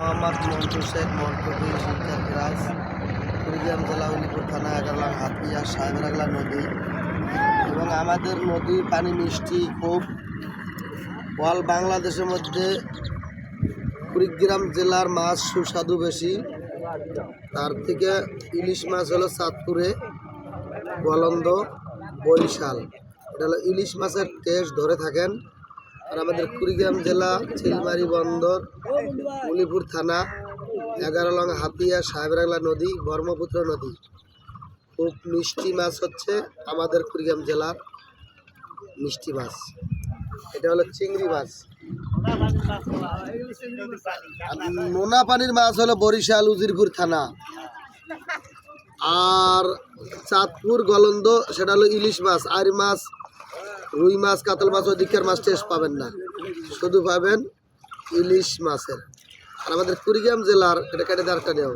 মোহাম্মদ মন্টু শেখ মন্টুবীর শিক্ষার বিরাজ কুড়িগ্রাম জেলা উলিপুর থানা এগারলাং হাতিয়া সাহেবরাগলা নদী এবং আমাদের নদীর পানি মিষ্টি খুব অল বাংলাদেশের মধ্যে কুড়িগ্রাম জেলার মাছ সুস্বাদু বেশি। তার থেকে ইলিশ মাছ হলো চাঁদপুরে, গলন্দ, বরিশাল। এটা হলো ইলিশ মাছের টেস্ট ধরে থাকেন। আর আমাদের কুড়িগ্রাম জেলা চিলমারি বন্দর, উলিপুর থানা, 11 লং হাতিয়া সাহেবরাগলা নদী, ব্রহ্মপুত্র নদী। খুব মিষ্টি মাছ হচ্ছে আমাদের কুড়িগ্রাম জেলার মিষ্টি মাছ। এটা হলো চিংড়ি মাছ। আর নোনা পানির মাছ হলো বরিশাল উজিরপুর থানা। আর চাঁদপুর গলন্দ সেটা হলো ইলিশ মাছ। আর মাছ, রুই মাছ, কাতল মাছ ওদিকের মাছ টেস্ট পাবেন না, শুধু পাবেন ইলিশ মাছের। আর আমাদের কুড়িগ্রাম জেলার এটা কেটে দাঁড়টা নেও।